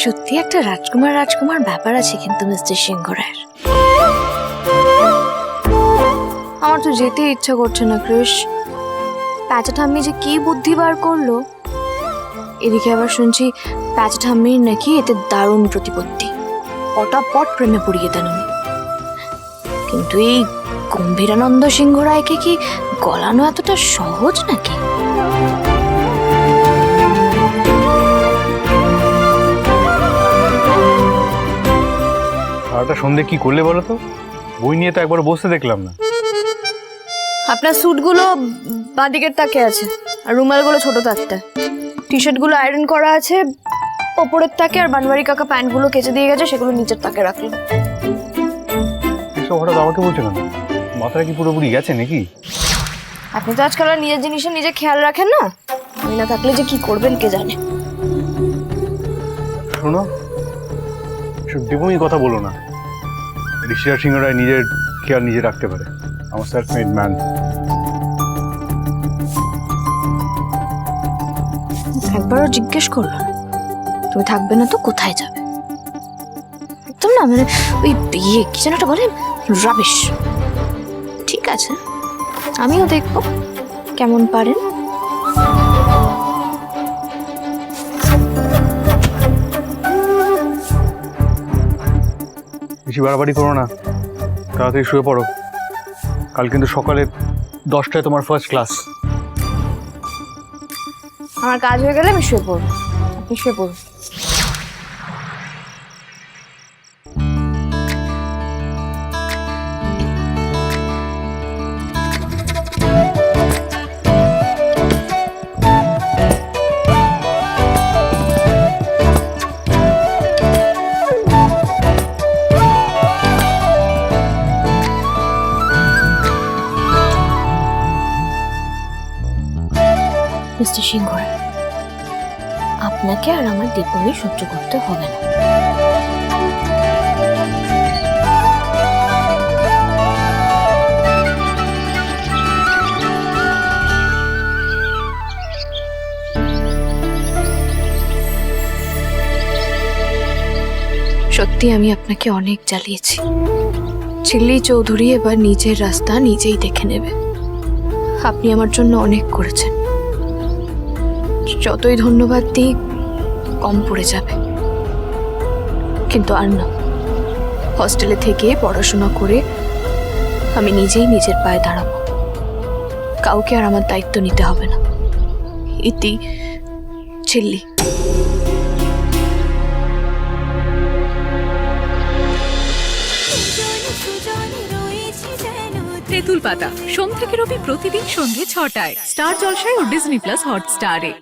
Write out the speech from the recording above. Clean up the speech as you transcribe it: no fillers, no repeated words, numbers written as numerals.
সত্যি একটা রাজকুমার রাজকুমার ব্যাপার আছে কিন্তু মিস্টার সিংহ রায়ের। আমার তো যেতে ইচ্ছা করছে না ক্রিশ। প্যাঁচা ঠাম্মি যে কি বুদ্ধি বার করলো, এদিকে আবার শুনছি প্যাঁচা ঠাম্মির নাকি এতে দারুণ প্রতিপত্তি, পটাপট প্রেমে পড়িয়ে দেন উনি। কিন্তু এই গম্ভীরানন্দ সিংহ রায়কে কি গলানো এতটা সহজ নাকি? সারাটা সন্ধে কি করলে বলো তো? বই নিয়ে তো একবার বসতে দেখলাম না। আপনার স্যুটগুলো বাঁদিকের তাকে আছে, আর রুমালগুলো ছোট তাকটা। টি শার্টগুলো আয়রন করা আছে ওপরের তাকে, আর বানবাড়ি কাকা প্যান্টগুলো কেচে দিয়ে গেছে, সেগুলো নিচের তাকে রাখলাম। এসব হঠাৎ আমাকে বলছো কেন? মাথাটা কি পুরোপুরি গেছে নাকি? আপনি তো আজকাল আর নিজের জিনিসের নিজে খেয়াল রাখেন না। আমি না থাকলে যে কি করবেন কে জানে। শোনো, এসব দেবমি কথা বলো না। ঋষিরাজ সিংহ রায় নিজের খেয়াল নিজে রাখতে পারে। আমার সেলফ মেড ম্যান। একবারও জিজ্ঞেস করলো না তুমি থাকবে না তো কোথায় যাবে? একদম না, মানে ওই ইয়ে কি যেন একটা বলে, রাবিশ। ঠিক আছে, আমিও দেখবো কেমন পারেন। বেশি বাড়াবাড়ি করো না, তাড়াতাড়ি শুয়ে পড়ো। কাল কিন্তু সকালে 10টায় তোমার ফার্স্ট ক্লাস। আমার কাজ হয়ে গেলে আমি শুয়ে পড়বো, আপনি শুয়ে পড়ুন। মিস্টার সিংহ রায়, আপনাকে আর আমার দীপনি সহ্য করতে হবে না। সত্যি আমি আপনাকে অনেক জ্বালিয়েছি। ছিল্লি চৌধুরী এবার নিজের রাস্তা নিজেই দেখে নেবে। আপনি আমার জন্য অনেক করেছেন, যতই ধন্যবাদ দিই কম পড়ে যাবে। কিন্তু আর না, হস্টেলে থেকে পড়াশোনা করে আমি নিজেই নিজের পায়ে দাঁড়াবো। কাউকে আর আমার দায়িত্ব নিতে হবে না। ইতি ছিল্লি। তেঁতুল পাতা সোম থেকে রবি প্রতিদিন সন্ধ্যে 6টায় স্টার জলসায় ও ডিজনি প্লাস হটস্টারে।